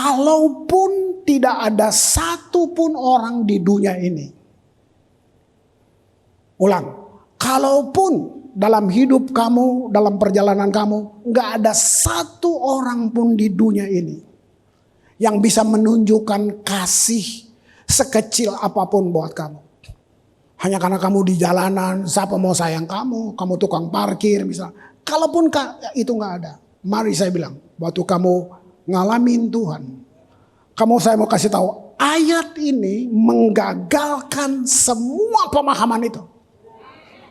kalaupun tidak ada satu pun orang di dunia ini. Ulang, kalaupun dalam hidup kamu, dalam perjalanan kamu, gak ada satu orang pun di dunia ini yang bisa menunjukkan kasih sekecil apapun buat kamu. Hanya karena kamu di jalanan, siapa mau sayang kamu tukang parkir misalnya. Kalaupun itu gak ada, mari saya bilang, waktu kamu ngalamin Tuhan, saya mau kasih tahu, ayat ini menggagalkan semua pemahaman itu.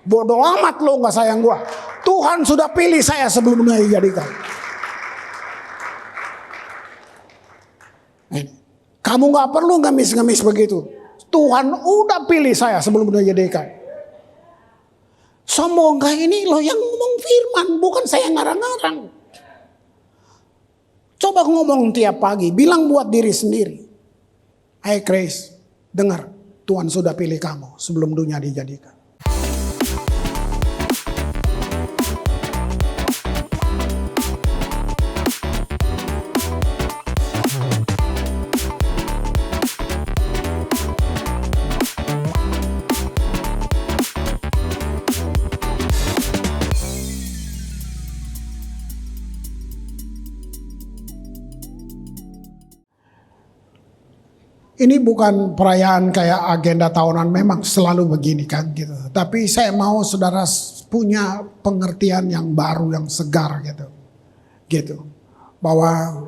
Bodoh amat lo gak sayang gua. Tuhan sudah pilih saya sebelum dijadikan. Kamu gak perlu ngemis-ngemis begitu. Tuhan udah pilih saya sebelum dijadikan. Sombong gak ini lo yang ngomong firman, bukan saya ngarang-ngarang. Coba ngomong tiap pagi, bilang buat diri sendiri. Hey Grace, dengar, Tuhan sudah pilih kamu sebelum dunia dijadikan. Ini bukan perayaan kayak agenda tahunan, memang selalu begini kan gitu. Tapi saya mau saudara punya pengertian yang baru, yang segar gitu. Gitu. Bahwa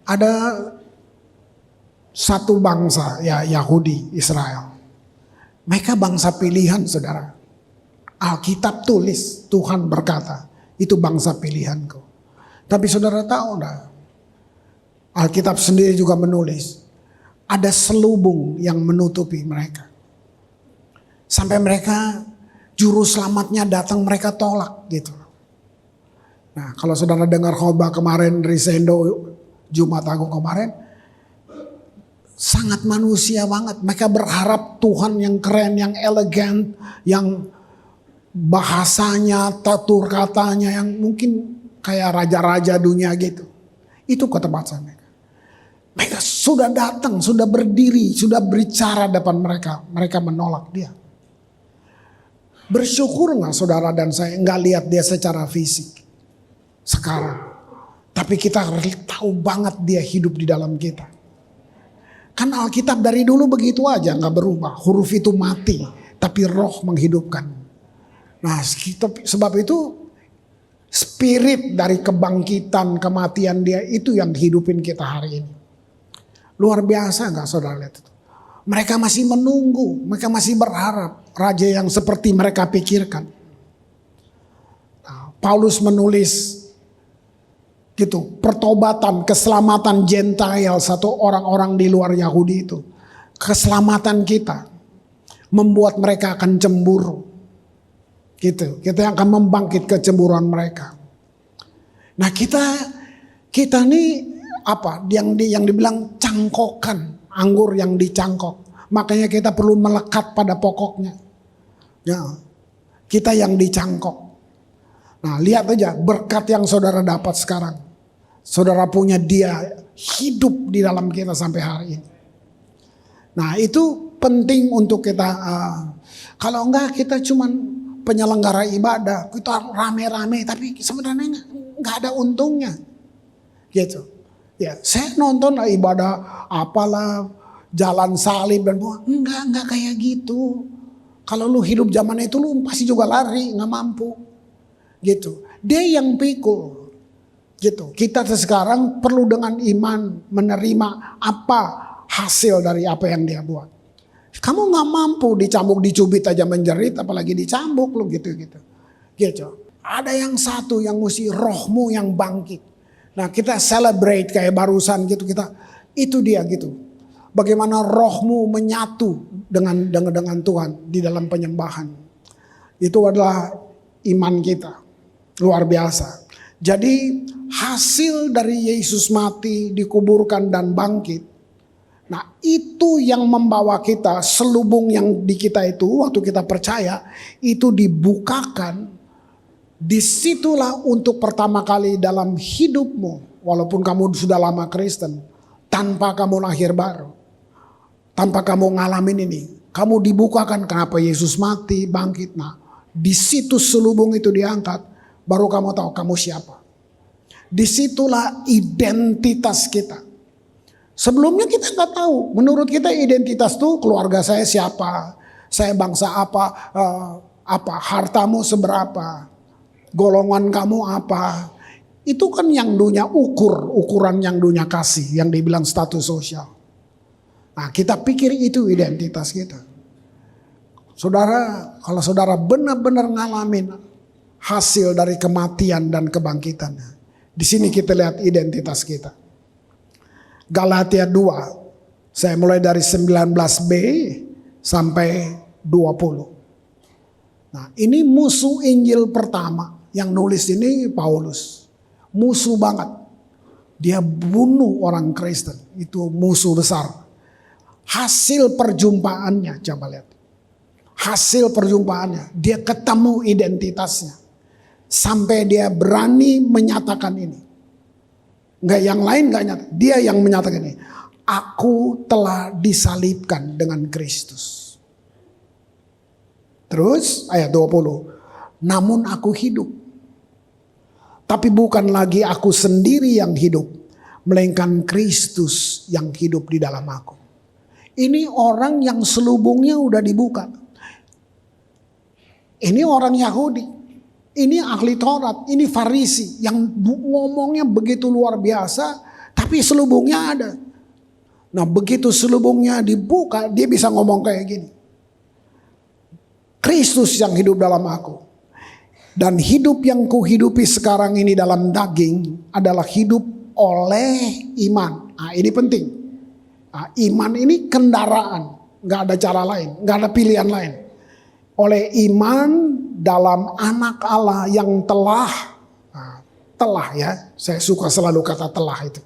ada satu bangsa, ya Yahudi, Israel. Mereka bangsa pilihan saudara. Alkitab tulis, Tuhan berkata, itu bangsa pilihanku. Tapi saudara tahu enggak? Alkitab sendiri juga menulis, ada selubung yang menutupi mereka. Sampai mereka, juru selamatnya datang, mereka tolak gitu. Nah, kalau saudara dengar khotbah kemarin, Risendo, Jumat Agung kemarin, sangat manusia banget. Mereka berharap Tuhan yang keren, yang elegan, yang bahasanya, tatur katanya, yang mungkin kayak raja-raja dunia gitu. Itu ketebatan mereka. Mereka sudah datang, sudah berdiri, sudah berbicara depan mereka. Mereka menolak dia. Bersyukur gak saudara dan saya gak lihat dia secara fisik sekarang. Tapi kita tahu banget dia hidup di dalam kita. Kan Alkitab dari dulu begitu aja, gak berubah. Huruf itu mati, tapi roh menghidupkan. Nah sebab itu spirit dari kebangkitan, kematian dia itu yang hidupin kita hari ini. Luar biasa gak saudara lihat itu. Mereka masih menunggu, mereka masih berharap raja yang seperti mereka pikirkan. Nah, Paulus menulis gitu, pertobatan, keselamatan Gentile, satu orang-orang di luar Yahudi itu. Keselamatan kita membuat mereka akan cemburu. Gitu, kita akan membangkit kecemburuan mereka. Nah kita nih apa yang dibilang cangkokan, anggur yang dicangkok. Makanya kita perlu melekat pada pokoknya. Ya, kita yang dicangkok. Nah, lihat aja berkat yang saudara dapat sekarang. Saudara punya dia hidup di dalam kita sampai hari ini. Nah, itu penting untuk kita. Kalau enggak kita cuman penyelenggara ibadah, kita rame-rame tapi sebenarnya enggak ada untungnya. Gitu. Ya, saya nonton ibadah apalah, jalan salib dan enggak kayak gitu. Kalau lu hidup zaman itu lu pasti juga lari, nggak mampu. Gitu. Dia yang pikul. Gitu. Kita sekarang perlu dengan iman menerima apa hasil dari apa yang dia buat. Kamu nggak mampu dicambuk, dicubit aja menjerit, apalagi dicambuk lu gitu. Gitu. Ada yang satu yang mesti rohmu yang bangkit. Nah kita celebrate kayak barusan gitu itu dia gitu. Bagaimana rohmu menyatu dengan Tuhan di dalam penyembahan. Itu adalah iman kita. Luar biasa. Jadi hasil dari Yesus mati, dikuburkan dan bangkit. Nah itu yang membawa kita, selubung yang di kita itu waktu kita percaya itu dibukakan Disitulah untuk pertama kali dalam hidupmu, walaupun kamu sudah lama Kristen, tanpa kamu lahir baru, tanpa kamu ngalamin ini, kamu dibukakan kenapa Yesus mati, bangkit. Nah, di situ selubung itu diangkat, baru kamu tahu kamu siapa. Disitulah identitas kita. Sebelumnya kita nggak tahu. Menurut kita identitas tuh keluarga saya siapa, saya bangsa apa, hartamu seberapa, golongan kamu apa. Itu kan yang dunia ukuran yang dunia kasih, yang dibilang status sosial. Nah, kita pikir itu identitas kita. Saudara, kalau saudara benar-benar ngalamin hasil dari kematian dan kebangkitan, di sini kita lihat identitas kita. Galatia 2, saya mulai dari 19b sampai 20. Nah, ini musuh Injil pertama yang nulis ini Paulus. Musuh banget. Dia bunuh orang Kristen. Itu musuh besar. Hasil perjumpaannya, coba lihat. Hasil perjumpaannya, dia ketemu identitasnya. Sampai dia berani menyatakan ini. Enggak yang lain enggak nyata. Dia yang menyatakan ini. Aku telah disalibkan dengan Kristus. Terus ayat 20. Namun aku hidup. Tapi bukan lagi aku sendiri yang hidup. Melainkan Kristus yang hidup di dalam aku. Ini orang yang selubungnya udah dibuka. Ini orang Yahudi. Ini ahli Taurat. Ini Farisi. Yang ngomongnya begitu luar biasa. Tapi selubungnya ada. Nah, begitu selubungnya dibuka, dia bisa ngomong kayak gini. Kristus yang hidup dalam aku. Dan hidup yang kuhidupi sekarang ini dalam daging adalah hidup oleh iman. Nah, ini penting. Nah, iman ini kendaraan. Gak ada cara lain. Gak ada pilihan lain. Oleh iman dalam anak Allah yang telah ya. Saya suka selalu kata telah itu.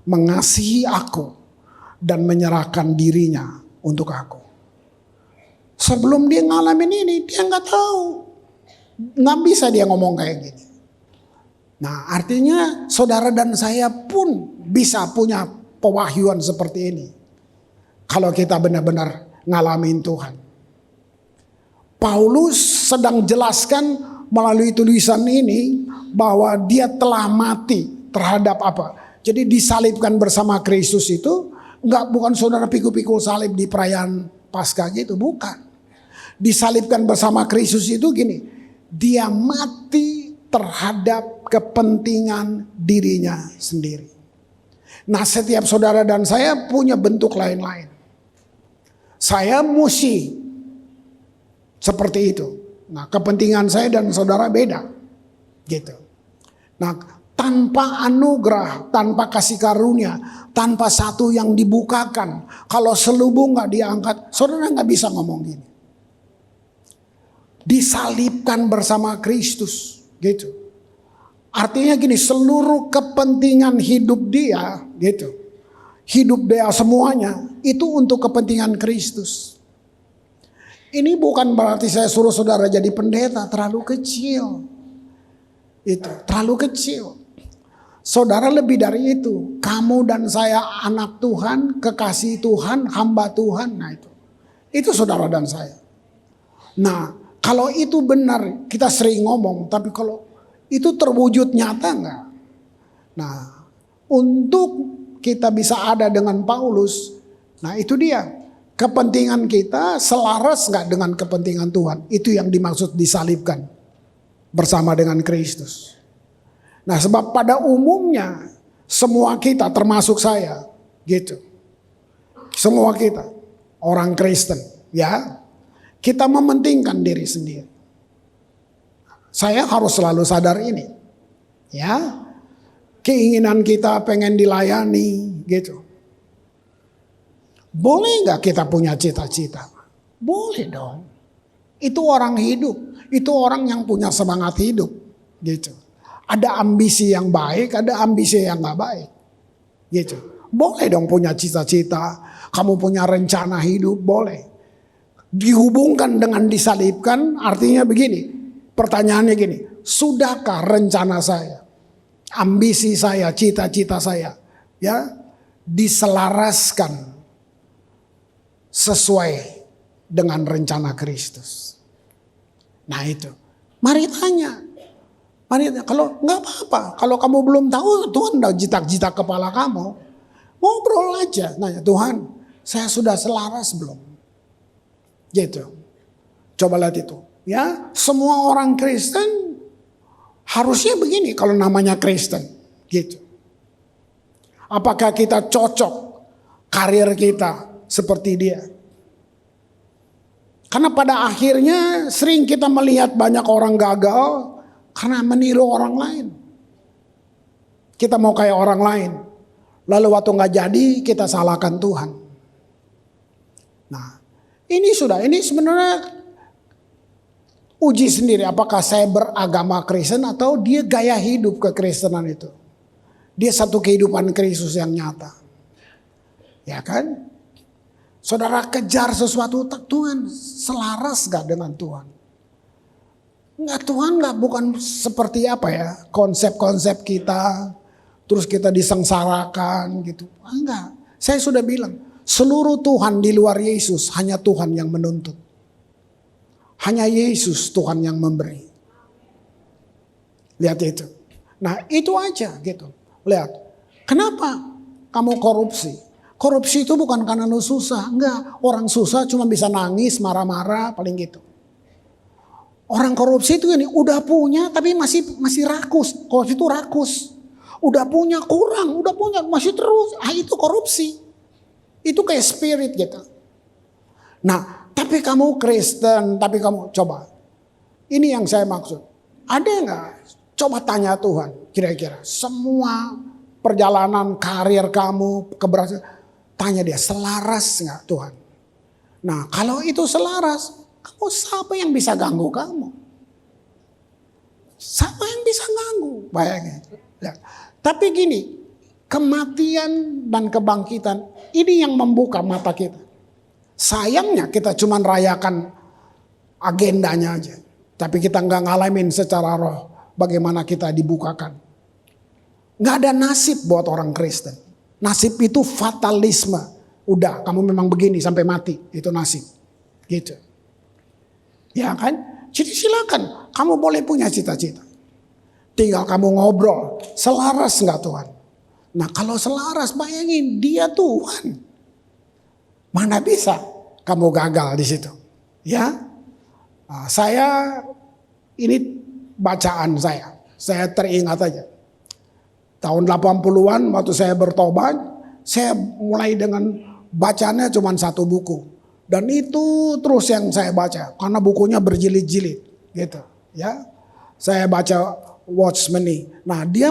Mengasihi aku dan menyerahkan dirinya untuk aku. Sebelum dia ngalamin ini, dia nggak tahu. Nggak bisa dia ngomong kayak gini. Nah, artinya saudara dan saya pun bisa punya pewahyuan seperti ini. Kalau kita benar-benar ngalamin Tuhan. Paulus sedang jelaskan melalui tulisan ini bahwa dia telah mati terhadap apa? Jadi disalibkan bersama Kristus itu bukan saudara pikul-pikul salib di perayaan Paskah gitu, bukan. Disalibkan bersama Kristus itu gini, dia mati terhadap kepentingan dirinya sendiri. Nah, setiap saudara dan saya punya bentuk lain-lain. Saya mesti seperti itu. Nah, kepentingan saya dan saudara beda. Gitu. Nah, tanpa anugerah, tanpa kasih karunia, tanpa satu yang dibukakan, kalau selubung gak diangkat, saudara gak bisa ngomong gini. Disalibkan bersama Kristus, gitu. Artinya gini, seluruh kepentingan hidup dia, gitu. Hidup dia semuanya, itu untuk kepentingan Kristus. Ini bukan berarti saya suruh saudara jadi pendeta, terlalu kecil. Itu, terlalu kecil. Saudara lebih dari itu. Kamu dan saya anak Tuhan, kekasih Tuhan, hamba Tuhan. Nah itu. Itu saudara dan saya. Nah, kalau itu benar, kita sering ngomong, tapi kalau itu terwujud nyata enggak? Nah, untuk kita bisa ada dengan Paulus, nah itu dia. Kepentingan kita selaras enggak dengan kepentingan Tuhan? Itu yang dimaksud disalibkan bersama dengan Kristus. Nah, sebab pada umumnya semua kita termasuk saya, gitu. Semua kita orang Kristen, ya. Kita mementingkan diri sendiri. Saya harus selalu sadar ini. Ya. Keinginan kita pengen dilayani gitu. Boleh gak kita punya cita-cita? Boleh dong. Itu orang hidup. Itu orang yang punya semangat hidup. Gitu. Ada ambisi yang baik, ada ambisi yang gak baik. Gitu. Boleh dong punya cita-cita. Kamu punya rencana hidup, boleh. Dihubungkan dengan disalibkan artinya begini. Pertanyaannya gini, sudahkah rencana saya, ambisi saya, cita-cita saya, ya, diselaraskan sesuai dengan rencana Kristus. Nah itu, mari tanya. Kalau nggak apa-apa, kalau kamu belum tahu, Tuhan udah jitak-jitak kepala kamu, ngobrol aja, nanya, Tuhan, saya sudah selaras belum? Gitu. Coba lihat itu. Ya, semua orang Kristen harusnya begini kalau namanya Kristen, gitu. Apakah kita cocok karir kita seperti dia? Karena pada akhirnya sering kita melihat banyak orang gagal karena meniru orang lain. Kita mau kayak orang lain, lalu waktu nggak jadi kita salahkan Tuhan. Nah, ini sebenarnya uji sendiri apakah saya beragama Kristen atau dia gaya hidup kekristenan itu. Dia satu kehidupan Kristus yang nyata. Ya kan? Saudara kejar sesuatu, Tuhan selaras gak dengan Tuhan? Enggak, Tuhan gak, bukan seperti apa ya, konsep-konsep kita, terus kita disengsarakan gitu. Enggak, saya sudah bilang, seluruh Tuhan di luar Yesus hanya Tuhan yang menuntut. Hanya Yesus Tuhan yang memberi. Lihat itu. Nah itu aja gitu. Lihat, kenapa kamu korupsi? Korupsi itu bukan karena lu susah. Enggak, orang susah cuma bisa nangis, marah-marah, paling gitu. Orang korupsi itu ini udah punya tapi masih rakus. Korupsi itu rakus. Udah punya kurang, udah punya masih terus. Itu korupsi. Itu kayak spirit gitu. Nah, tapi kamu Kristen, tapi kamu coba. Ini yang saya maksud. Ada nggak? Coba tanya Tuhan. Kira-kira semua perjalanan karir kamu, keberhasilan. Tanya dia, selaras nggak Tuhan? Nah kalau itu selaras, kamu siapa yang bisa ganggu kamu? Siapa yang bisa ganggu? Bayangin. Ya. Tapi gini, kematian dan kebangkitan ini yang membuka mata kita. Sayangnya kita cuma rayakan agendanya aja. Tapi kita nggak ngalamin secara roh bagaimana kita dibukakan. Nggak ada nasib buat orang Kristen. Nasib itu fatalisme. Udah, kamu memang begini sampai mati. Itu nasib. Gitu. Ya kan? Jadi silakan. Kamu boleh punya cita-cita. Tinggal kamu ngobrol. Selaras nggak Tuhan? Nah kalau selaras, bayangin dia Tuhan. Mana bisa kamu gagal di situ? Ya, nah, saya ini bacaan saya teringat aja. Tahun 80-an waktu saya bertobat, saya mulai dengan bacanya cuma satu buku. Dan itu terus yang saya baca karena bukunya berjilid-jilid gitu, ya. Saya baca Watchmeni. Nah, dia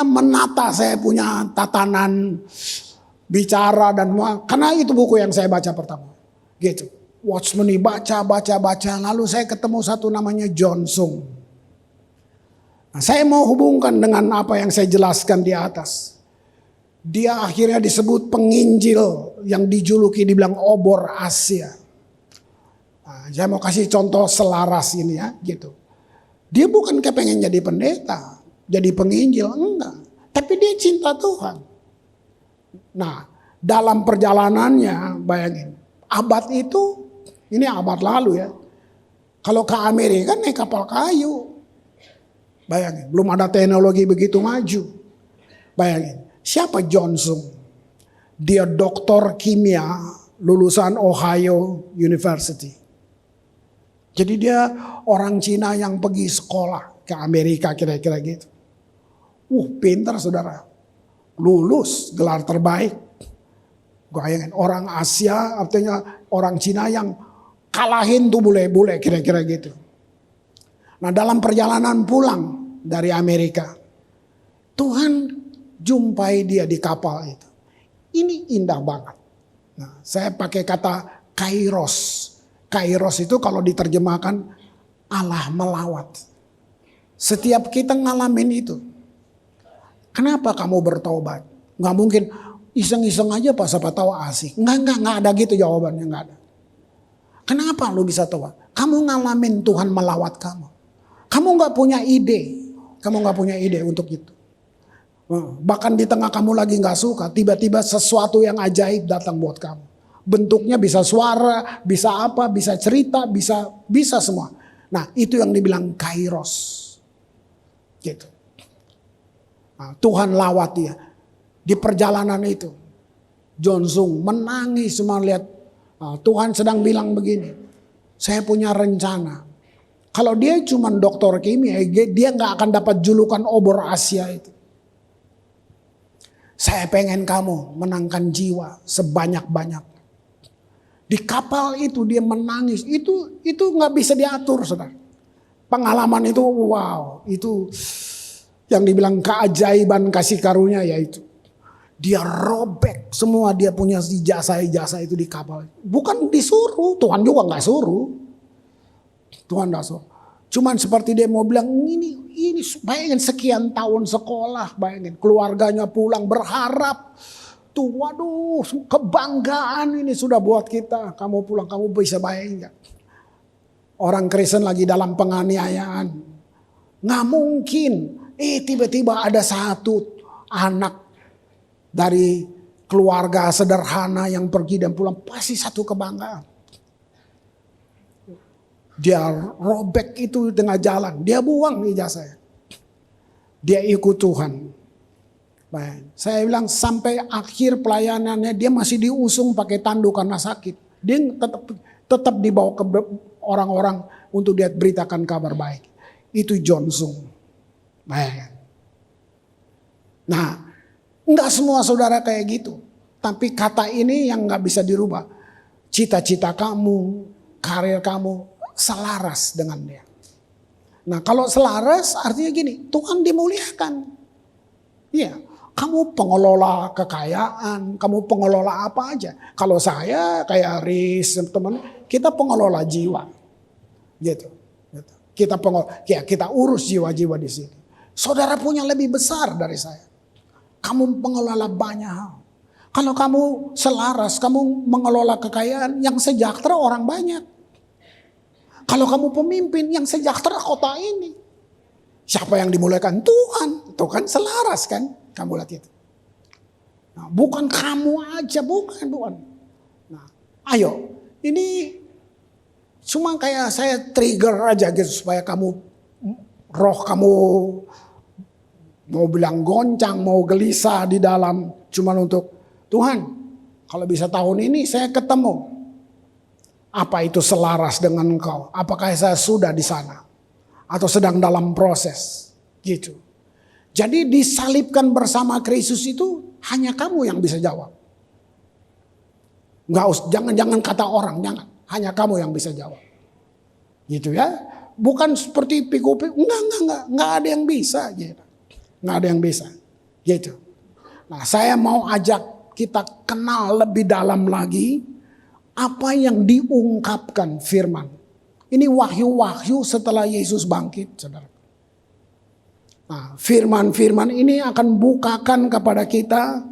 menata saya punya tatanan bicara dan karena itu buku yang saya baca pertama. Gitu. Watchmeni baca lalu saya ketemu satu namanya John Sung. Nah, saya mau hubungkan dengan apa yang saya jelaskan di atas. Dia akhirnya disebut penginjil yang dijuluki dibilang obor Asia. Nah, saya mau kasih contoh selaras ini ya gitu. Dia bukan kepengen jadi pendeta, jadi penginjil, enggak. Tapi dia cinta Tuhan. Nah, dalam perjalanannya bayangin, abad itu, ini abad lalu ya. Kalau ke Amerika naik kapal kayu. Bayangin, belum ada teknologi begitu maju. Bayangin, siapa John Sung? Dia doktor kimia lulusan Ohio University. Jadi dia orang Cina yang pergi sekolah ke Amerika kira-kira gitu. Pintar saudara. Lulus gelar terbaik. Bayangin, orang Asia artinya orang Cina yang kalahin tuh bule-bule kira-kira gitu. Nah dalam perjalanan pulang dari Amerika, Tuhan jumpai dia di kapal itu. Ini indah banget. Nah, saya pakai kata kairos. Kairos itu kalau diterjemahkan Allah melawat. Setiap kita ngalamin itu. Kenapa kamu bertobat? Nggak mungkin iseng-iseng aja Pak, siapa tahu asik. Nggak ada gitu jawabannya, nggak ada. Kenapa lu bisa tobat? Kamu ngalamin Tuhan melawat kamu. Kamu nggak punya ide. Kamu nggak punya ide untuk itu. Bahkan di tengah kamu lagi nggak suka, tiba-tiba sesuatu yang ajaib datang buat kamu. Bentuknya bisa suara, bisa apa, bisa cerita, bisa semua. Nah, itu yang dibilang kairos. Gitu. Nah, Tuhan lawat dia. Di perjalanan itu, Jonsung menangis cuma lihat Tuhan sedang bilang begini. Saya punya rencana. Kalau dia cuma dokter kimia, dia nggak akan dapat julukan obor Asia itu. Saya pengen kamu menangkan jiwa sebanyak-banyak. Di kapal itu dia menangis. Itu nggak bisa diatur, saudara. Pengalaman itu, wow, itu yang dibilang keajaiban kasih karunia yaitu. Dia robek semua dia punya ijazah itu di kapal. Bukan disuruh, Tuhan juga nggak suruh. Tuhan nggak suruh. Cuman seperti dia mau bilang ini bayangin sekian tahun sekolah, bayangin keluarganya pulang berharap. Tuh waduh kebanggaan ini sudah buat kita. Kamu pulang kamu bisa bayangin gak? Orang Kristen lagi dalam penganiayaan. Nggak mungkin tiba-tiba ada satu anak dari keluarga sederhana yang pergi dan pulang. Pasti satu kebanggaan. Dia robek itu di tengah jalan. Dia buang ijazahnya. Dia ikut Tuhan. Baik. Saya bilang sampai akhir pelayanannya dia masih diusung pakai tandu karena sakit. Dia tetap dibawa ke orang-orang untuk dia beritakan kabar baik. Itu Jonsung. Baik. Nah, enggak semua saudara kayak gitu. Tapi kata ini yang enggak bisa dirubah. Cita-cita kamu, karir kamu selaras dengan dia. Nah kalau selaras artinya gini, Tuhan dimuliakan. Iya, kamu pengelola kekayaan, kamu pengelola apa aja. Kalau saya kayak Riz teman, kita pengelola jiwa, gitu. Kita urus jiwa-jiwa di sini. Saudara punya lebih besar dari saya. Kamu pengelola banyak hal. Kalau kamu selaras, kamu mengelola kekayaan yang sejahtera orang banyak. Kalau kamu pemimpin yang sejahtera kota ini. Siapa yang dimuliakan? Tuhan. Tuhan selaras kan. Kamu lihat itu. Nah, bukan kamu aja. Bukan. Nah, ayo. Ini cuma kayak saya trigger aja gitu. Supaya kamu, roh kamu mau bilang goncang, mau gelisah di dalam. Cuma untuk Tuhan. Kalau bisa tahun ini saya ketemu. Apa itu selaras dengan engkau? Apakah saya sudah di sana? Atau sedang dalam proses? Gitu. Jadi disalibkan bersama Kristus itu hanya kamu yang bisa jawab. Jangan kata orang, jangan. Hanya kamu yang bisa jawab. Gitu ya. Bukan seperti pikir-pikir. Enggak ada yang bisa. Gitu. Enggak ada yang bisa. Gitu. Nah saya mau ajak kita kenal lebih dalam lagi. Apa yang diungkapkan firman. Ini wahyu-wahyu setelah Yesus bangkit. Saudara. Nah, firman-firman ini akan bukakan kepada kita.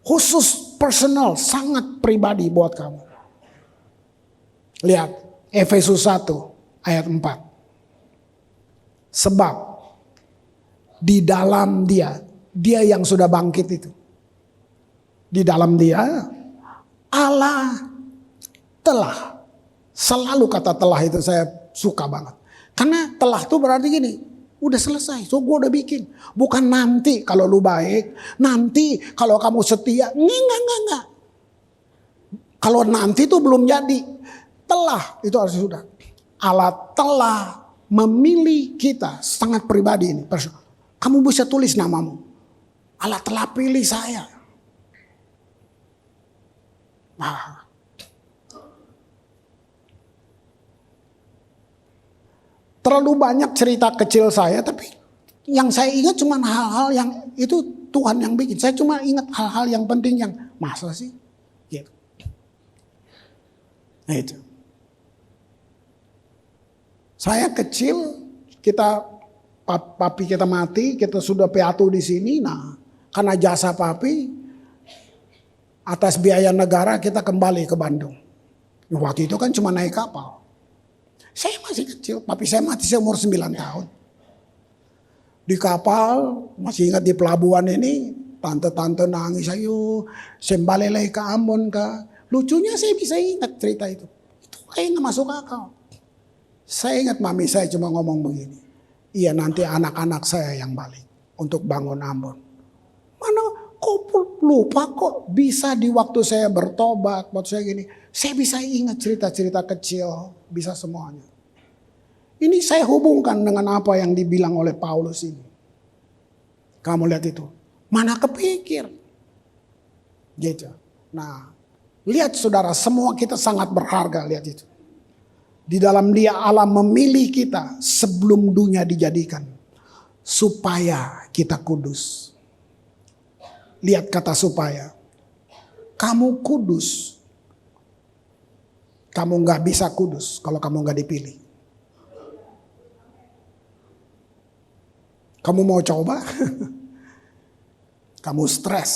Khusus personal. Sangat pribadi buat kamu. Lihat. Efesus 1 ayat 4. Sebab. Di dalam dia. Dia yang sudah bangkit itu. Di dalam dia. Allah telah, selalu kata telah itu saya suka banget. Karena telah itu berarti gini, udah selesai, so gue udah bikin. Bukan nanti kalau lu baik, nanti kalau kamu setia, enggak. Kalau nanti itu belum jadi, telah itu harus sudah. Allah telah memilih kita, sangat pribadi ini. Kamu bisa tulis namamu, Allah telah pilih saya. Nah, terlalu banyak cerita kecil saya, tapi yang saya ingat cuma hal-hal yang itu Tuhan yang bikin. Saya cuma ingat hal-hal yang penting yang masa sih? Gitu. Nah itu. Saya kecil, papi kita mati, kita sudah piatu di sini. Nah, karena jasa papi, atas biaya negara kita kembali ke Bandung. Waktu itu kan cuma naik kapal. Saya masih kecil, papi saya mati saya umur 9 tahun. Di kapal, masih ingat di pelabuhan ini, tante-tante nangis, ayo sembalelai ke Ambon ke. Lucunya saya bisa ingat cerita itu. Itu kayak gak masuk akal. Saya ingat mami saya cuma ngomong begini. Iya nanti anak-anak saya yang balik untuk bangun Ambon. Mana kok lupa kok bisa di waktu saya bertobat, waktu saya gini. Saya bisa ingat cerita-cerita kecil, bisa semuanya. Ini saya hubungkan dengan apa yang dibilang oleh Paulus ini. Kamu lihat itu. Mana kepikir. Gitu. Nah, lihat saudara, semua kita sangat berharga, lihat itu. Di dalam Dia Allah memilih kita sebelum dunia dijadikan. Supaya kita kudus. Lihat kata supaya. Kamu kudus. Kamu gak bisa kudus kalau kamu gak dipilih. Kamu mau coba? Kamu stres.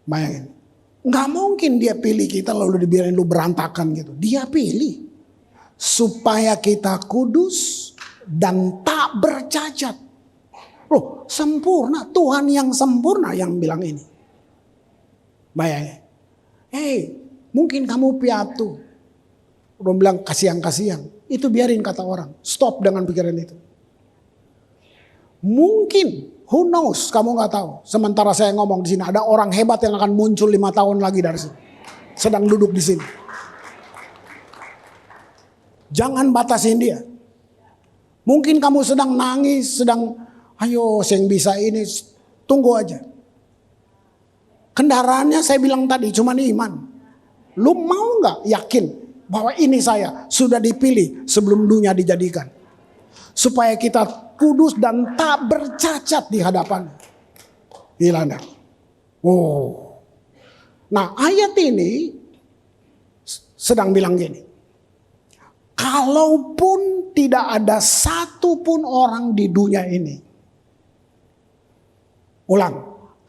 Bayangin. Gak mungkin Dia pilih kita lalu dibiarin lu berantakan gitu. Dia pilih. Supaya kita kudus dan tak bercacat. Loh sempurna. Tuhan yang sempurna yang bilang ini. Bayangin. Mungkin kamu piatu. Udah bilang kasihan-kasihan. Itu biarin kata orang. Stop dengan pikiran itu. Mungkin, who knows, kamu gak tahu. Sementara saya ngomong di sini, ada orang hebat yang akan muncul 5 tahun lagi dari sini. Sedang duduk di sini. Jangan batasin dia. Mungkin kamu sedang nangis, ayo saya yang bisa ini, tunggu aja. Kendaraannya saya bilang tadi cuma iman. Lu mau gak yakin bahwa ini saya sudah dipilih sebelum dunia dijadikan. Supaya kita kudus dan tak bercacat di hadapan. Gila enggak? Oh. Nah ayat ini sedang bilang gini. Kalaupun tidak ada satupun orang di dunia ini. Ulang.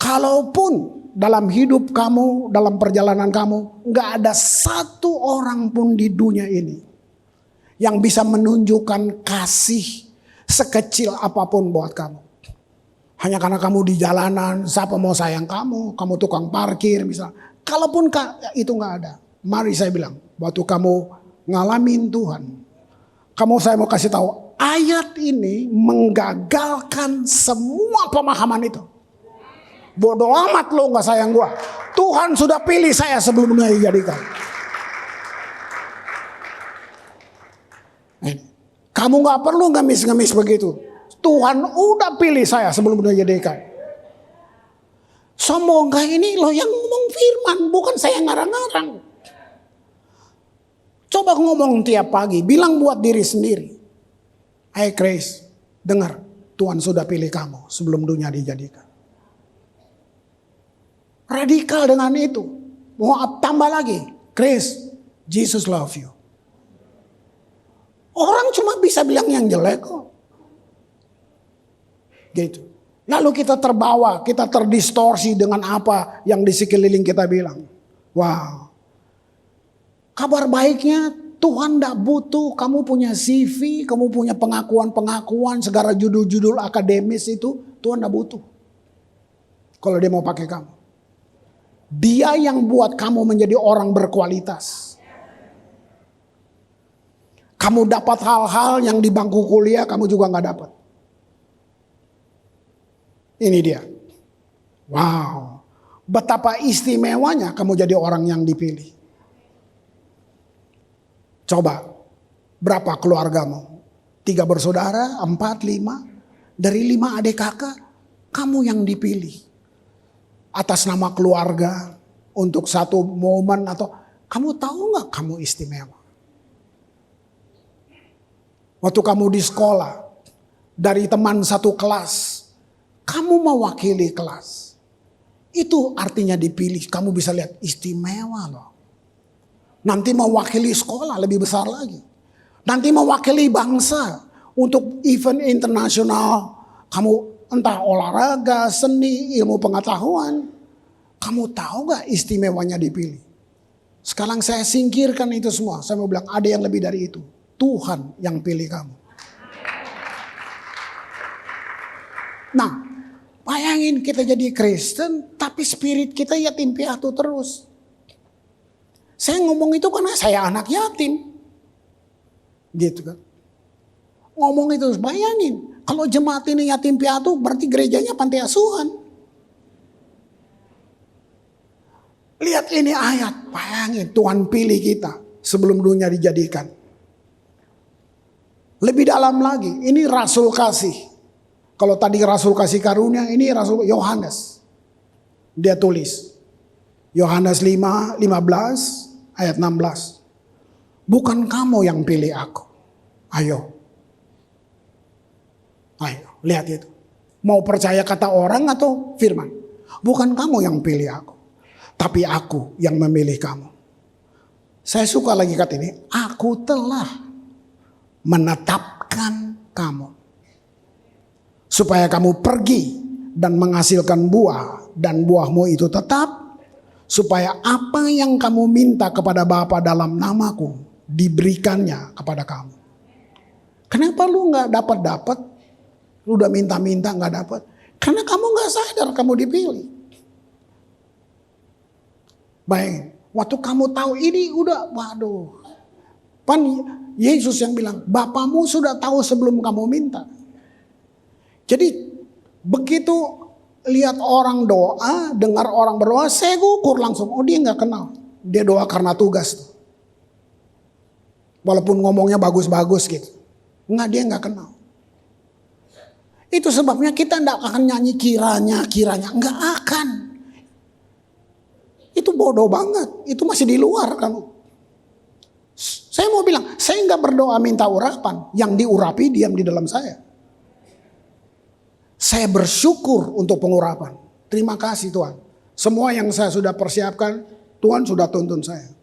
Kalaupun dalam hidup kamu, dalam perjalanan kamu, nggak ada satu orang pun di dunia ini yang bisa menunjukkan kasih sekecil apapun buat kamu. Hanya karena kamu di jalanan, siapa mau sayang kamu tukang parkir misalnya. Kalaupun itu nggak ada, mari saya bilang, waktu kamu ngalamin Tuhan, saya mau kasih tahu, ayat ini menggagalkan semua pemahaman itu. Bodoh amat lo gak sayang gua. Tuhan sudah pilih saya sebelum dunia dijadikan. Kamu gak perlu ngemis-ngemis begitu. Tuhan udah pilih saya sebelum dunia dijadikan. Sombong kayak ini lo yang ngomong firman, bukan saya ngarang-ngarang. Coba ngomong tiap pagi, bilang buat diri sendiri. Hey Grace, dengar, Tuhan sudah pilih kamu sebelum dunia dijadikan. Radikal dengan itu. Mau tambah lagi. Grace, Jesus love you. Orang cuma bisa bilang yang jelek kok. Gitu. Lalu kita terbawa, kita terdistorsi dengan apa yang di sekeliling kita bilang. Wow. Kabar baiknya Tuhan gak butuh kamu punya CV, kamu punya pengakuan-pengakuan, segala judul-judul akademis itu Tuhan gak butuh. Kalau dia mau pakai kamu. Dia yang buat kamu menjadi orang berkualitas. Kamu dapat hal-hal yang di bangku kuliah kamu juga gak dapat. Ini dia. Wow. Betapa istimewanya kamu jadi orang yang dipilih. Coba. Berapa keluargamu? 3 bersaudara, 4, 5. Dari 5 adik kakak, kamu yang dipilih. Atas nama keluarga, untuk satu momen atau kamu tahu gak kamu istimewa? Waktu kamu di sekolah, dari teman satu kelas, kamu mewakili kelas. Itu artinya dipilih, kamu bisa lihat istimewa loh. Nanti mewakili sekolah lebih besar lagi. Nanti mewakili bangsa untuk event internasional, kamu entah olahraga, seni, ilmu pengetahuan. Kamu tahu gak istimewanya dipilih? Sekarang saya singkirkan itu semua. Saya mau bilang ada yang lebih dari itu. Tuhan yang pilih kamu. Nah, bayangin kita jadi Kristen, tapi spirit kita yatim piatu terus. Saya ngomong itu karena saya anak yatim. Gitu kan. Ngomong itu, bayangin. Kalau jemaat ini yatim piatu, berarti gerejanya panti asuhan. Lihat ini ayat, bayangin Tuhan pilih kita sebelum dunia dijadikan. Lebih dalam lagi, ini rasul kasih. Kalau tadi rasul kasih karunia, ini rasul Yohanes. Dia tulis. Yohanes 5, 15, ayat 16. Bukan kamu yang pilih aku. Ayo, lihat itu. Mau percaya kata orang atau firman? Bukan kamu yang pilih aku, tapi aku yang memilih kamu. Saya suka lagi kata ini. Aku telah menetapkan kamu. Supaya kamu pergi dan menghasilkan buah. Dan buahmu itu tetap. Supaya apa yang kamu minta kepada Bapa dalam namaku diberikannya kepada kamu. Kenapa lu gak dapat? Lu udah minta-minta gak dapat. Karena kamu gak sadar kamu dipilih. Baik, waktu kamu tahu ini udah, waduh. Yesus yang bilang, Bapamu sudah tahu sebelum kamu minta. Jadi begitu lihat orang doa, dengar orang berdoa, saya gugur langsung. Oh, dia gak kenal. Dia doa karena tugas. Walaupun ngomongnya bagus-bagus gitu. Enggak, dia gak kenal. Itu sebabnya kita gak akan nyanyi kiranya. Enggak akan. Itu bodoh banget. Itu masih di luar kamu. Saya mau bilang, saya gak berdoa minta urapan. Yang diurapi diam di dalam saya. Saya bersyukur untuk pengurapan. Terima kasih Tuhan. Semua yang saya sudah persiapkan, Tuhan sudah tuntun saya.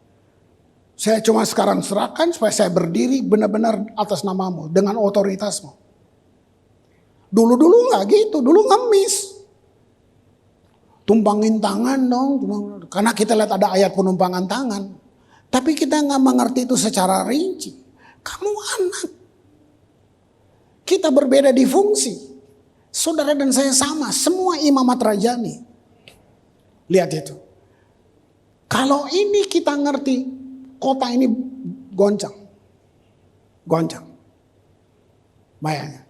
Saya cuma sekarang serahkan supaya saya berdiri benar-benar atas namamu. Dengan otoritasmu. Dulu-dulu gak gitu. Dulu ngemis. Tumpangin tangan dong. Karena kita lihat ada ayat penumpangan tangan. Tapi kita gak mengerti itu secara rinci. Kamu anak. Kita berbeda di fungsi. Saudara dan saya sama. Semua imamat rajani. Lihat itu. Kalau ini kita ngerti. Kota ini goncang. Bayangin.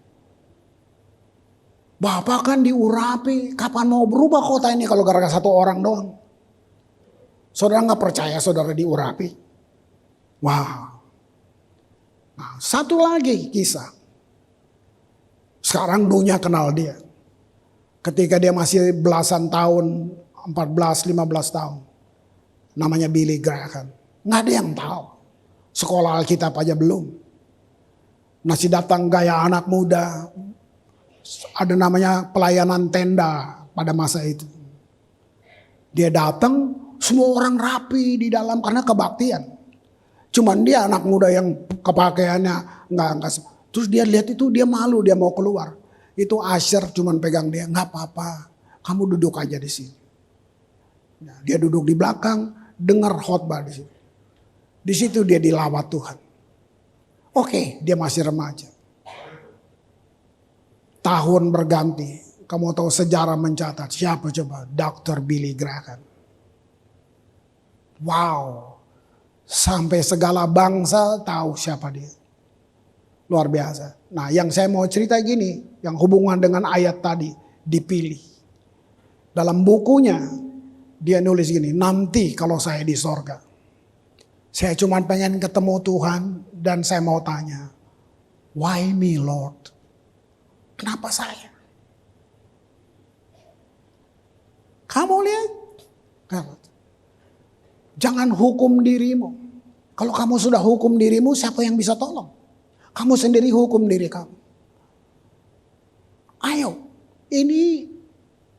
Bapak kan diurapi. Kapan mau berubah kota ini kalau gara-gara satu orang doang? Saudara gak percaya saudara diurapi? Wow. Nah, satu lagi kisah. Sekarang dunia kenal dia. Ketika dia masih belasan tahun, 14-15 tahun. Namanya Billy Graham. Nggak ada yang tahu. Sekolah Alkitab aja belum. Masih datang gaya anak muda. Ada namanya pelayanan tenda pada masa itu. Dia datang, semua orang rapi di dalam karena kebaktian. Cuman dia anak muda yang kepakaiannya nggak. Terus dia lihat itu dia malu, dia mau keluar. Itu usher cuman pegang dia, nggak apa-apa, kamu duduk aja di sini. Nah, dia duduk di belakang, dengar khotbah di situ. Di situ dia dilawat Tuhan. Oke, dia masih remaja. Tahun berganti. Kamu tahu sejarah mencatat. Siapa coba? Dr. Billy Graham. Wow. Sampai segala bangsa tahu siapa dia. Luar biasa. Nah, yang saya mau cerita gini. Yang hubungan dengan ayat tadi. Dipilih. Dalam bukunya. Dia nulis gini. Nanti kalau saya di sorga. Saya cuma pengen ketemu Tuhan dan saya mau tanya, why me Lord? Kenapa saya? Kamu lihat? Jangan hukum dirimu. Kalau kamu sudah hukum dirimu, siapa yang bisa tolong? Kamu sendiri hukum diri kamu. Ayo, ini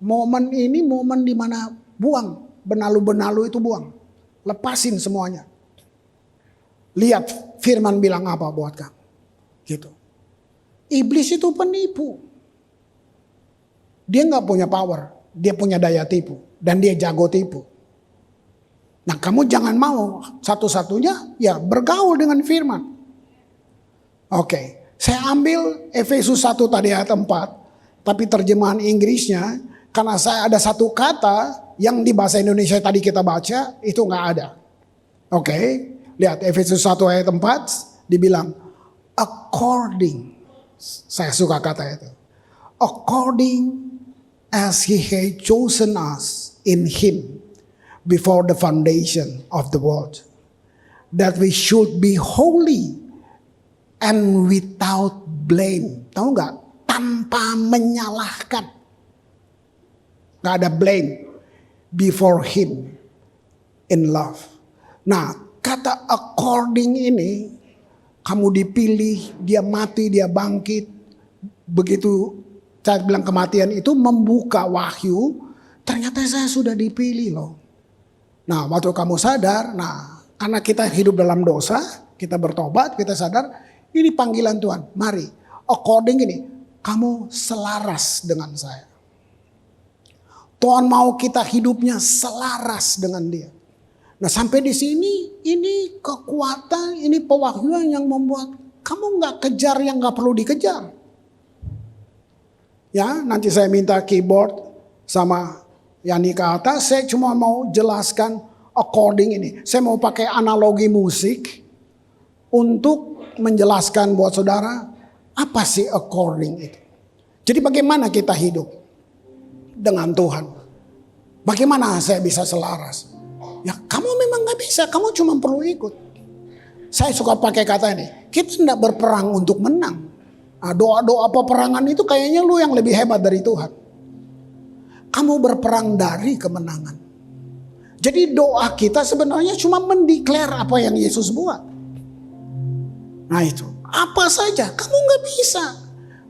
momen di mana buang. Benalu-benalu itu buang. Lepasin semuanya. Lihat firman bilang apa buat kamu. Gitu. Iblis itu penipu. Dia gak punya power. Dia punya daya tipu. Dan dia jago tipu. Nah, kamu jangan mau satu-satunya ya bergaul dengan firman. Oke, saya ambil Efesus 1 tadi ayat 4, tapi terjemahan Inggrisnya karena saya ada satu kata yang di bahasa Indonesia tadi kita baca itu nggak ada. Oke, lihat Efesus 1 ayat 4 dibilang according. Saya suka kata itu. According as he had chosen us in him before the foundation of the world, that we should be holy and without blame. Tahu nggak? Tanpa menyalahkan. Nggak ada blame. Before him in love. Nah, kata according ini, kamu dipilih, dia mati, dia bangkit. Begitu saya bilang kematian itu membuka wahyu, ternyata saya sudah dipilih loh. Nah, waktu kamu sadar, nah karena kita hidup dalam dosa, kita bertobat, kita sadar, ini panggilan Tuhan. Mari, according ini, kamu selaras dengan saya. Tuhan mau kita hidupnya selaras dengan dia. Nah sampai di sini, ini kekuatan, ini pewahyuan yang membuat kamu gak kejar yang gak perlu dikejar. Ya, nanti saya minta keyboard sama Yani ke atas, saya cuma mau jelaskan according ini. Saya mau pakai analogi musik untuk menjelaskan buat saudara apa sih according itu. Jadi bagaimana kita hidup dengan Tuhan? Bagaimana saya bisa selaras? Ya kamu memang gak bisa, kamu cuma perlu ikut. Saya suka pakai kata ini, kita tidak berperang untuk menang. Nah, doa-doa peperangan itu kayaknya lu yang lebih hebat dari Tuhan. Kamu berperang dari kemenangan. Jadi doa kita sebenarnya cuma mendeklar apa yang Yesus buat. Nah itu, apa saja, kamu gak bisa.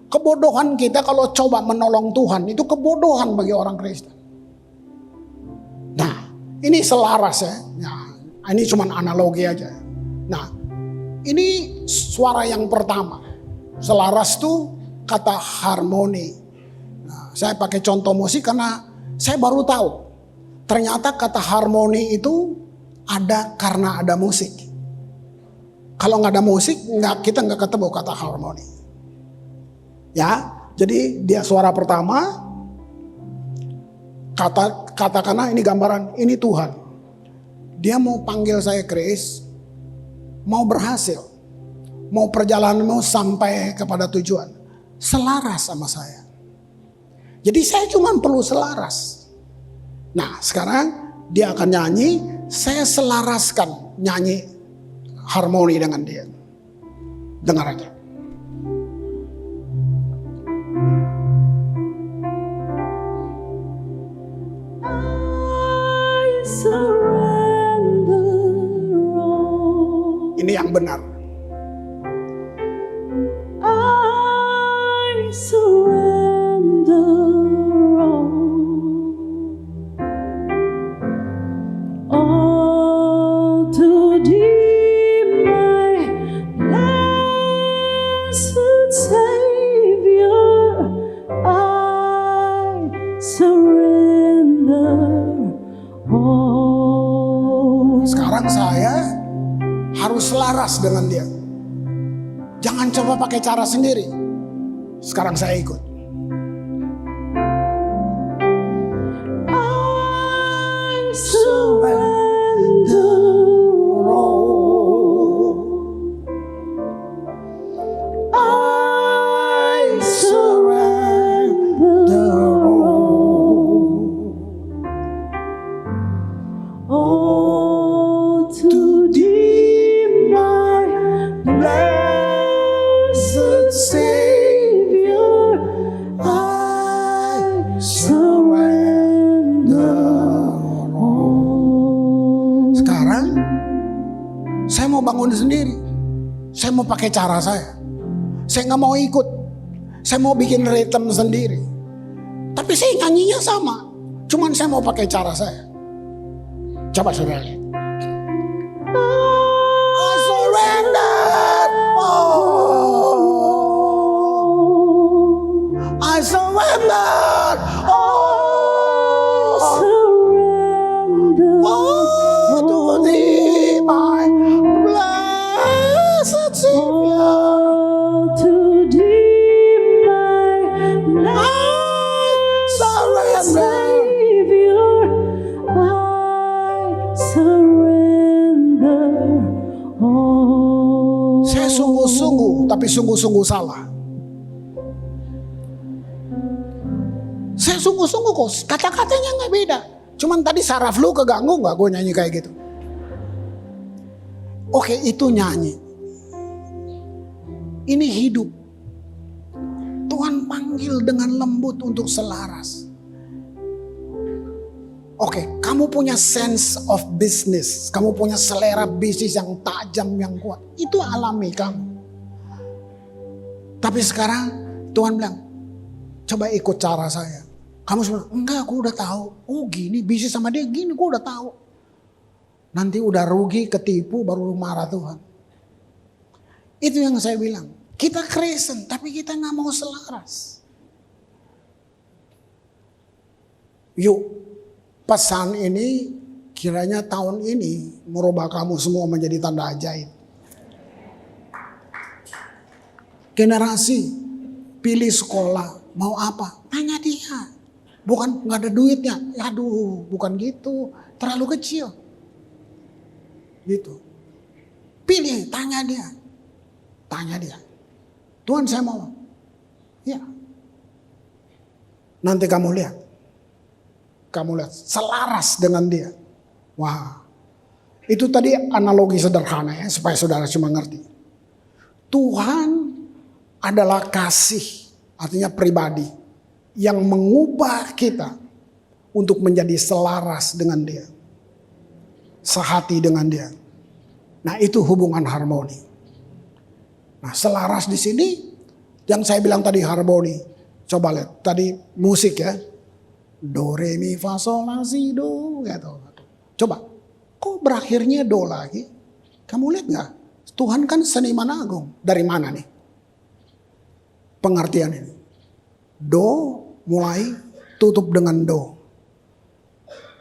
Kebodohan kita kalau coba menolong Tuhan, itu kebodohan bagi orang Kristen. Nah, ini selaras ya. Nah, ini cuma analogi aja. Nah, ini suara yang pertama. Selaras tuh kata harmoni. Nah, saya pakai contoh musik karena saya baru tahu. Ternyata kata harmoni itu ada karena ada musik. Kalau nggak ada musik, kita nggak ketemu kata harmoni. Ya, jadi dia suara pertama. Katakanlah ini gambaran, ini Tuhan. Dia mau panggil saya Chris, mau berhasil, mau perjalananmu sampai kepada tujuan, selaras sama saya. Jadi saya cuma perlu selaras. Nah sekarang dia akan nyanyi, saya selaraskan nyanyi harmoni dengan dia. Dengar aja. Ini yang benar. I surrender all to thee, my blessed Savior. I surrender all. Sekarang saya harus selaras dengan dia. Jangan coba pakai cara sendiri. Sekarang saya ikut. I surrender all. I surrender all to thee, my blessed Savior. I surrender all. Sekarang saya mau bangun sendiri. Saya mau pakai cara saya. Saya nggak mau ikut. Saya mau bikin ritme sendiri. Tapi saya nyanyinya sama. Cuman saya mau pakai cara saya. Coba saudara lihat. I surrender all. I surrender all. Surrender All Savior, I surrender all. Saya sungguh-sungguh, tapi sungguh-sungguh salah. Saya sungguh-sungguh kok, kata-katanya nggak beda. Cuman tadi saraf lu keganggu nggak gue nyanyi kayak gitu? Oke, itu nyanyi. Ini hidup. Tuhan panggil dengan lembut untuk selaras. Oke, kamu punya sense of business. Kamu punya selera bisnis yang tajam, yang kuat. Itu alami kamu. Tapi sekarang Tuhan bilang, coba ikut cara saya. Kamu bilang, enggak, aku udah tahu. Oh gini, bisnis sama dia gini, aku udah tahu. Nanti udah rugi, ketipu, baru marah Tuhan. Itu yang saya bilang. Kita Kristen, tapi kita gak mau selaras. Yuk, pesan ini kiranya tahun ini merubah kamu semua menjadi tanda ajaib. Generasi, pilih sekolah, mau apa? Tanya dia. Bukan gak ada duitnya, aduh bukan gitu, terlalu kecil. Gitu. Pilih, tanya dia. Tanya dia. Tuhan saya mau. Ya. Nanti kamu lihat. Kamu lihat, selaras dengan dia. Wah. Itu tadi analogi sederhana ya, supaya saudara cuma ngerti. Tuhan adalah kasih, artinya pribadi, yang mengubah kita untuk menjadi selaras dengan dia. Sehati dengan dia. Nah itu hubungan harmoni. Nah selaras di sini, yang saya bilang tadi harmoni. Coba lihat, tadi musik ya. Do, re, mi, fa, sol, la, si, do. Gitu. Coba, kok berakhirnya do lagi? Kamu lihat gak? Tuhan kan seniman agung. Dari mana nih? Pengertian ini. Do mulai tutup dengan do.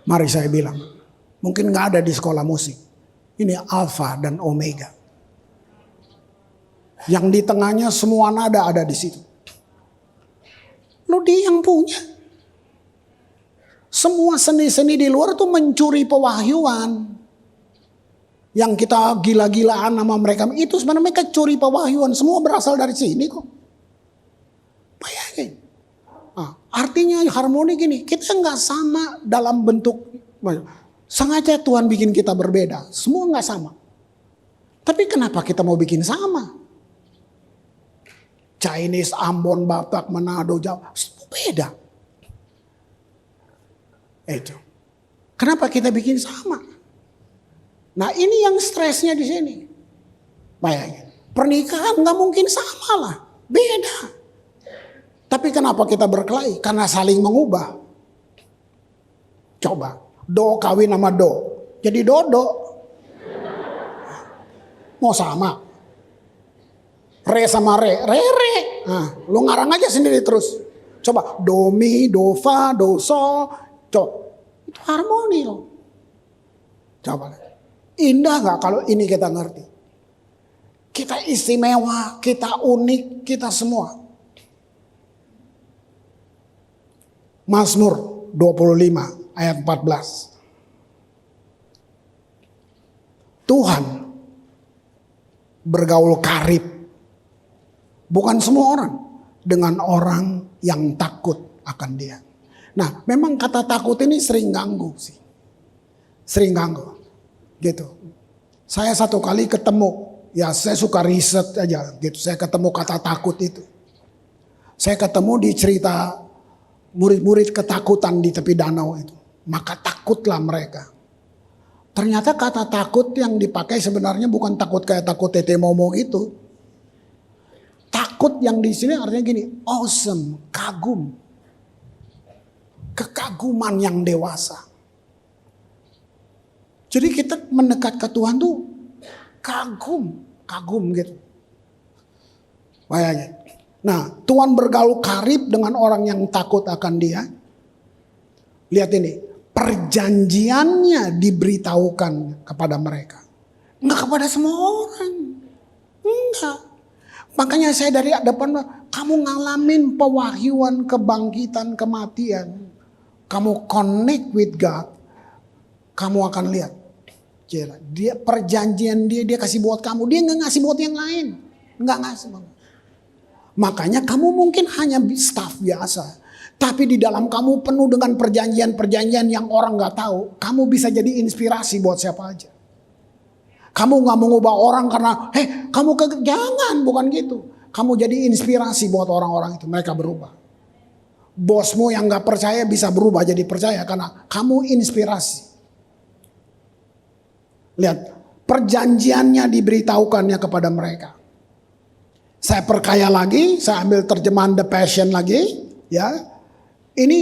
Mari saya bilang. Mungkin gak ada di sekolah musik. Ini alfa dan omega. Yang di tengahnya semua nada ada di situ. Lo dia yang punya. Semua seni-seni di luar tuh mencuri pewahyuan. Yang kita gila-gilaan sama mereka. Itu sebenarnya mereka curi pewahyuan. Semua berasal dari sini kok. Bayangin. Nah, artinya harmoni gini. Kita gak sama dalam bentuk. Sengaja Tuhan bikin kita berbeda. Semua gak sama. Tapi kenapa kita mau bikin sama? Chinese, Ambon, Batak, Manado, Jawa. Semua beda. Itu. Kenapa kita bikin sama? Nah ini yang stresnya di sini. Bayangin. Pernikahan gak mungkin sama lah. Beda. Tapi kenapa kita berkelahi? Karena saling mengubah. Coba. Do kawin sama do. Jadi dodo. Mau sama. Re sama re. Re. Nah, lu ngarang aja sendiri terus. Coba. Do mi, do fa, do sol. Coba. Itu harmoni loh. Coba. Indah gak kalau ini kita ngerti? Kita istimewa, kita unik, kita semua. Mazmur 25 ayat 14. Tuhan bergaul karib. Bukan semua orang. Dengan orang yang takut akan dia. Nah memang kata takut ini sering ganggu sih. Sering ganggu. Gitu. Saya satu kali ketemu. Ya saya suka riset aja gitu. Saya ketemu kata takut itu. Saya ketemu di cerita murid-murid ketakutan di tepi danau itu. Maka takutlah mereka. Ternyata kata takut yang dipakai sebenarnya bukan takut kayak takut tete momo gitu. Takut yang di sini artinya gini, awesome, kagum. Kekaguman yang dewasa. Jadi kita mendekat ke Tuhan tuh kagum gitu. Bayangin. Nah, Tuhan bergaul karib dengan orang yang takut akan dia. Lihat ini, perjanjiannya diberitahukan kepada mereka. Enggak kepada semua orang. Enggak. Makanya saya dari depan, kamu ngalamin pewahyuan kebangkitan kematian. kamu connect with God, kamu akan lihat. Dia perjanjian dia kasih buat kamu, dia nggak ngasih buat yang lain, nggak ngasih. Makanya kamu mungkin hanya staff biasa, tapi di dalam kamu penuh dengan perjanjian-perjanjian yang orang nggak tahu. Kamu bisa jadi inspirasi buat siapa aja. Kamu nggak mengubah orang karena, jangan, bukan gitu. Kamu jadi inspirasi buat orang-orang itu, mereka berubah. Bosmu yang nggak percaya bisa berubah jadi percaya karena kamu inspirasi. Lihat, perjanjiannya diberitahukannya kepada mereka. Saya perkaya lagi, saya ambil terjemahan The Passion lagi, ya. Ini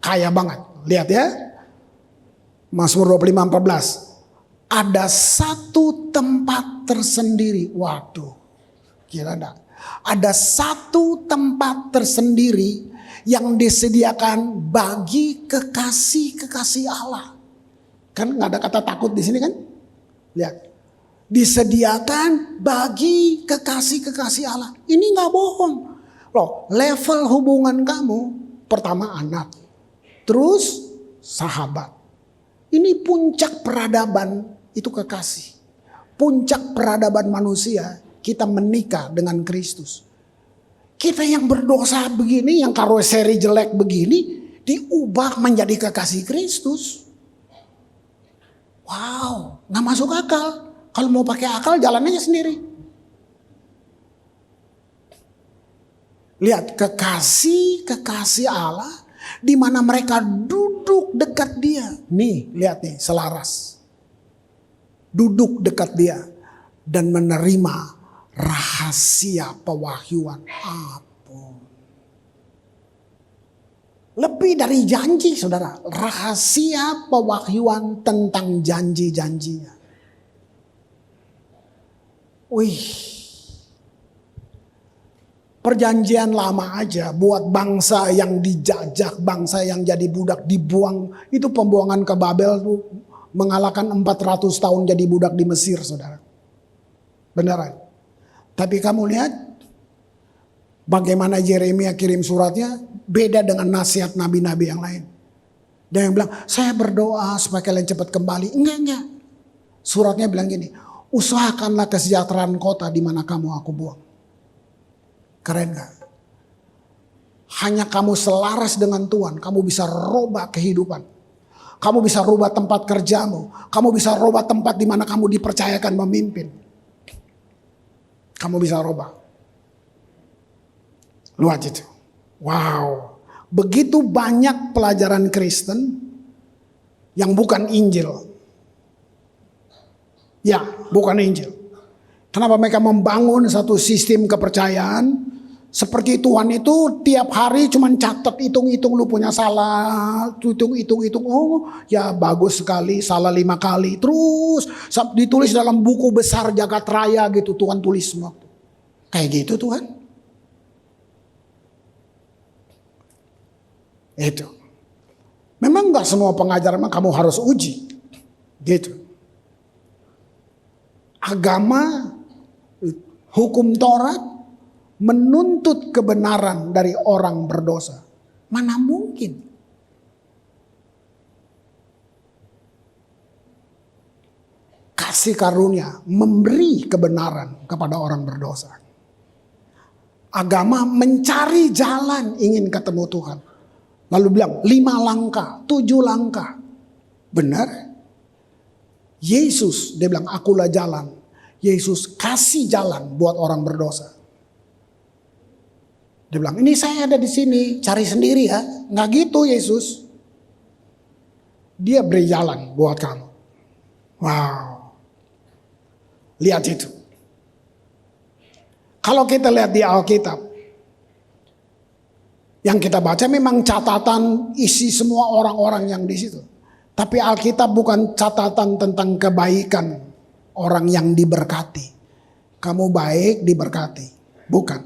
kaya banget. Lihat ya. Mazmur 25:14. Ada satu tempat tersendiri. Waduh. Kira enggak? Ada satu tempat tersendiri yang disediakan bagi kekasih-kekasih Allah. Kan nggak ada kata takut di sini kan? Lihat. Disediakan bagi kekasih-kekasih Allah. Ini nggak bohong. Loh, level hubungan kamu pertama anak, terus sahabat. Ini puncak peradaban itu kekasih. Puncak peradaban manusia, kita menikah dengan Kristus. Kita yang berdosa begini, yang karoseri jelek begini, diubah menjadi kekasih Kristus. Wow, nggak masuk akal. Kalau mau pakai akal jalannya sendiri. Lihat, kekasih Allah di mana mereka duduk dekat dia. Nih, lihat nih, selaras. Duduk dekat dia dan menerima rahasia pewahyuan. Ampun. Lebih dari janji, saudara. Rahasia pewahyuan tentang janji-janjinya. Wih, perjanjian lama aja buat bangsa yang dijajah, bangsa yang jadi budak dibuang. Itu pembuangan ke Babel tuh mengalahkan 400 tahun jadi budak di Mesir, saudara. Beneran. Tapi kamu lihat bagaimana Yeremia kirim suratnya beda dengan nasihat nabi-nabi yang lain. Dia yang bilang, saya berdoa supaya kalian cepat kembali. Enggak. Suratnya bilang gini, usahakanlah kesejahteraan kota di mana kamu aku buang. Keren gak? Hanya kamu selaras dengan Tuhan, kamu bisa rubah kehidupan. Kamu bisa rubah tempat kerjamu. Kamu bisa rubah tempat di mana kamu dipercayakan memimpin. Kamu bisa rubah. Luar itu. Wow. Begitu banyak pelajaran Kristen yang bukan Injil. Ya, bukan Injil. Kenapa mereka membangun satu sistem kepercayaan seperti Tuhan itu tiap hari cuman catat hitung-hitung lu punya salah, hitung-hitung. Oh, ya bagus sekali, salah 5 kali. Terus ditulis dalam buku besar jagat raya gitu, Tuhan tulis semua. Kayak gitu Tuhan. Itu. Memang gak semua pengajaran kamu harus uji. Gitu. Agama, hukum Taurat menuntut kebenaran dari orang berdosa. Mana mungkin? Kasih karunia memberi kebenaran kepada orang berdosa. Agama mencari jalan ingin ketemu Tuhan. Lalu bilang 5 langkah, 7 langkah. Benar? Yesus, dia bilang akulah jalan. Yesus kasih jalan buat orang berdosa. Dia bilang ini saya ada di sini, cari sendiri ya. Nggak gitu Yesus. Dia beri jalan buat kamu. Wow. Lihat itu. Kalau kita lihat di Alkitab, yang kita baca memang catatan isi semua orang-orang yang di situ. Tapi Alkitab bukan catatan tentang kebaikan orang yang diberkati. Kamu baik diberkati. Bukan.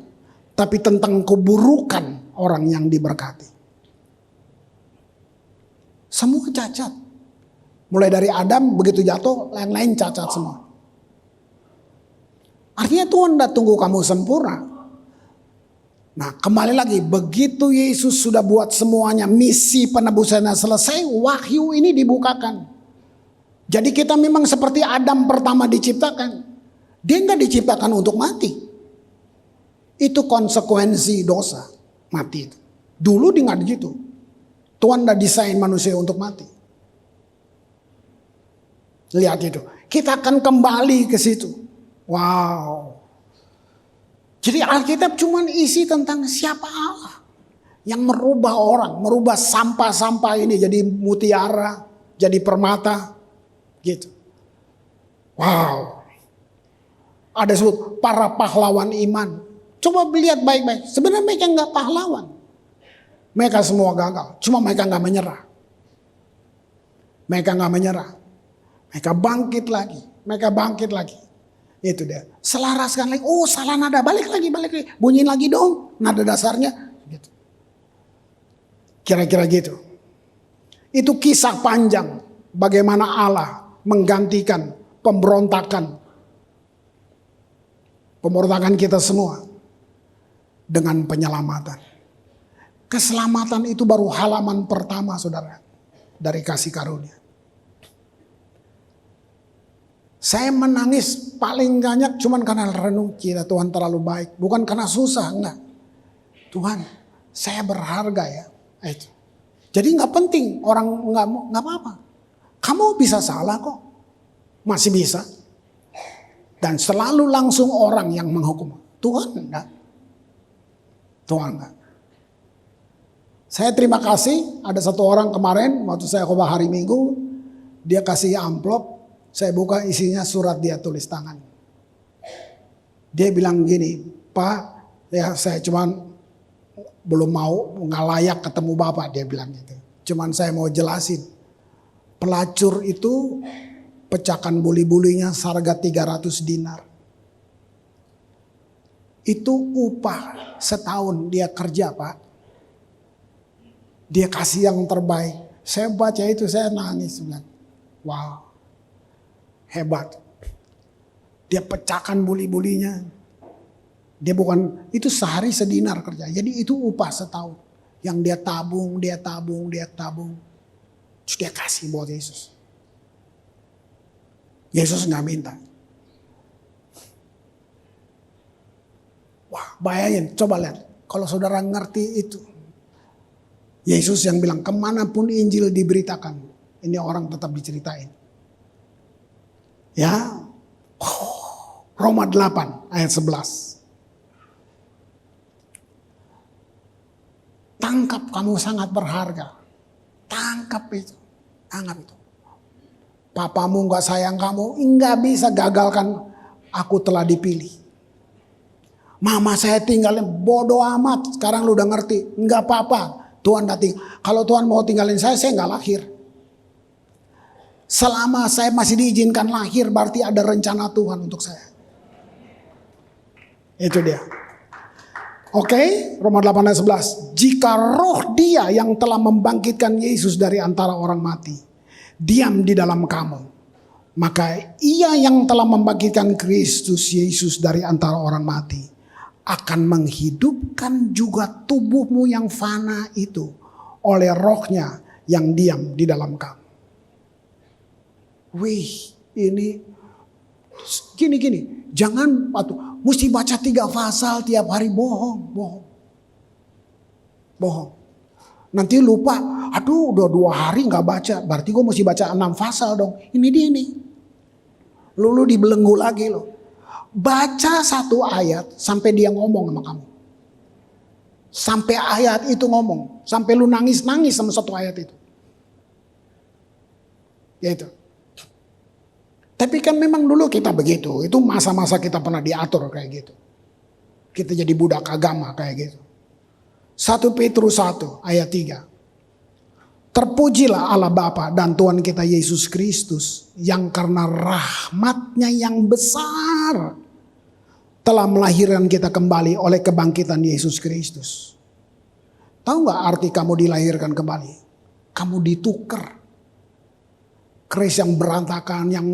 Tapi tentang keburukan orang yang diberkati. Semua cacat. Mulai dari Adam begitu jatuh, lain-lain cacat semua. Artinya Tuhan udah tunggu kamu sempurna. Nah kembali lagi, begitu Yesus sudah buat semuanya, misi penebusannya selesai, wahyu ini dibukakan. Jadi kita memang seperti Adam pertama diciptakan. Dia nggak diciptakan untuk mati. Itu konsekuensi dosa, mati itu. Dulu dia nggak gitu. Tuhan udah desain manusia untuk mati. Lihat itu. Kita akan kembali ke situ. Wow. Jadi Alkitab cuma isi tentang siapa Allah. Yang merubah orang. Merubah sampah-sampah ini jadi mutiara. Jadi permata. Gitu. Wow. Ada sebut para pahlawan iman. Coba lihat baik-baik. Sebenarnya mereka nggak pahlawan. Mereka semua gagal. Cuma mereka nggak menyerah. Mereka nggak menyerah. Mereka bangkit lagi. Mereka bangkit lagi. Itu dia. Selaraskan lagi. Oh salah nada. Balik lagi. Bunyiin lagi dong. Nada dasarnya. Gitu. Kira-kira gitu. Itu kisah panjang. Bagaimana Allah menggantikan pemberontakan. Pemberontakan kita semua. Dengan penyelamatan. Keselamatan itu baru halaman pertama saudara. Dari kasih karunia. Saya menangis paling banyak cuman karena renung kita Tuhan terlalu baik. Bukan karena susah, enggak. Tuhan, saya berharga ya. Itu. Jadi nggak penting orang nggak apa-apa. Kamu bisa salah kok, masih bisa. Dan selalu langsung orang yang menghukum. Tuhan enggak. Tuhan enggak. Saya terima kasih ada satu orang kemarin waktu saya khotbah hari Minggu, dia kasih amplop. Saya buka isinya surat dia tulis tangan. Dia bilang gini, Pak, ya saya cuman belum mau, nggak layak ketemu Bapak, dia bilang gitu. Cuman saya mau jelasin, pelacur itu pecahkan buli-bulinya seharga 300 dinar. Itu upah setahun dia kerja Pak. Dia kasih yang terbaik. Saya baca itu saya nangis. Wow. Hebat. Dia pecahkan buli-bulinya. Dia bukan, itu sehari sedinar kerja. Jadi itu upah setahun. Yang dia tabung. Terus dia kasih buat Yesus. Yesus gak minta. Wah bayangin, coba lihat. Kalau saudara ngerti itu. Yesus yang bilang kemanapun Injil diberitakan. Ini orang tetap diceritain. Ya, Roma 8 ayat 11. Tangkap kamu sangat berharga. Tangkap itu. Papamu gak sayang kamu, gak bisa gagalkan aku telah dipilih. Mama saya tinggalin, bodoh amat. Sekarang lu udah ngerti, gak apa-apa. Tuhan datang. Kalau Tuhan mau tinggalin saya gak lahir. Selama saya masih diizinkan lahir berarti ada rencana Tuhan untuk saya. Itu dia. Oke, Roma 8 ayat 11. Jika roh dia yang telah membangkitkan Yesus dari antara orang mati diam di dalam kamu, maka ia yang telah membangkitkan Kristus Yesus dari antara orang mati akan menghidupkan juga tubuhmu yang fana itu oleh rohnya yang diam di dalam kamu. Wih, ini gini. Jangan mesti baca 3 pasal tiap hari, bohong. Nanti lupa, aduh udah 2 hari gak baca, berarti gue mesti baca 6 pasal dong. Ini dia nih. Lu dibelenggu lagi lo. Baca 1 ayat sampai dia ngomong sama kamu. Sampai ayat itu ngomong. Sampai lu nangis-nangis sama 1 ayat itu. Ya itu. Tapi kan memang dulu kita begitu. Itu masa-masa kita pernah diatur kayak gitu. Kita jadi budak agama kayak gitu. 1 Petrus 1 ayat 3. Terpujilah Allah Bapa dan Tuhan kita Yesus Kristus. Yang karena rahmatnya yang besar telah melahirkan kita kembali oleh kebangkitan Yesus Kristus. Tahu gak arti kamu dilahirkan kembali? Kamu ditukar. Keris yang berantakan, yang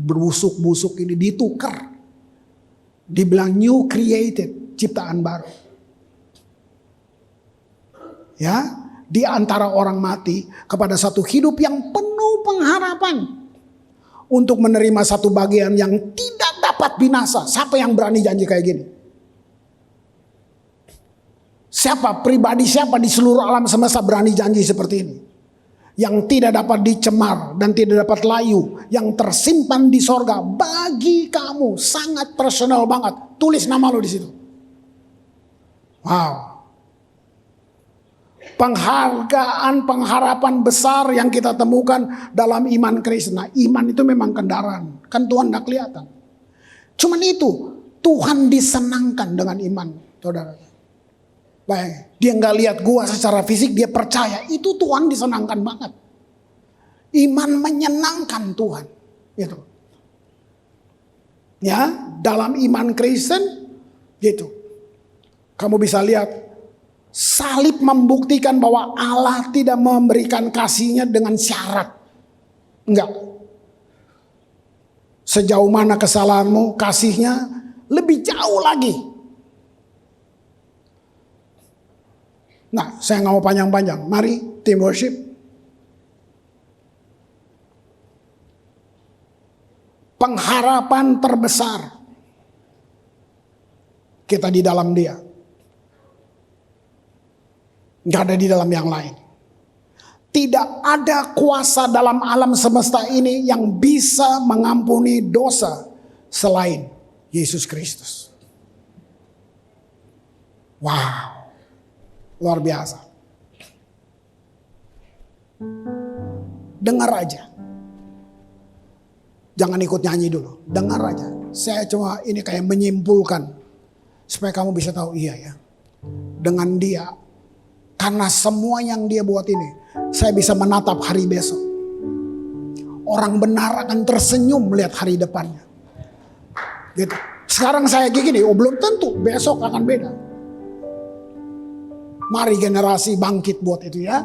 berbusuk-busuk ini ditukar. Dibilang new created, ciptaan baru. ya, di antara orang mati kepada satu hidup yang penuh pengharapan untuk menerima satu bagian yang tidak dapat binasa. Siapa yang berani janji kayak gini? Siapa pribadi siapa di seluruh alam semesta berani janji seperti ini? Yang tidak dapat dicemar dan tidak dapat layu, yang tersimpan di sorga bagi kamu, sangat personal banget. Tulis nama lo di situ. Wow. Penghargaan, pengharapan besar yang kita temukan dalam iman Kristen. Nah, iman itu memang kendaraan. Kan Tuhan gak kelihatan. Cuman itu, Tuhan disenangkan dengan iman, saudara. Baik, dia gak lihat gua secara fisik, dia percaya. Itu Tuhan disenangkan banget. Iman menyenangkan Tuhan. Gitu. Ya, dalam iman Kristen, gitu. Kamu bisa lihat, salib membuktikan bahwa Allah tidak memberikan kasihnya dengan syarat. Enggak. Sejauh mana kesalahanmu, kasihnya lebih jauh lagi. Nah, saya nggak mau panjang-panjang. Mari tim worship. Pengharapan terbesar kita di dalam Dia. Gak ada di dalam yang lain. Tidak ada kuasa dalam alam semesta ini yang bisa mengampuni dosa selain Yesus Kristus. Wow. Luar biasa. Dengar aja. Jangan ikut nyanyi dulu. Dengar aja. Saya cuma ini kayak menyimpulkan. Supaya kamu bisa tahu iya ya. Dengan Dia. Karena semua yang Dia buat ini, saya bisa menatap hari besok. Orang benar akan tersenyum melihat hari depannya. Gitu. Sekarang saya gini, belum tentu besok akan beda. Mari generasi bangkit buat itu ya.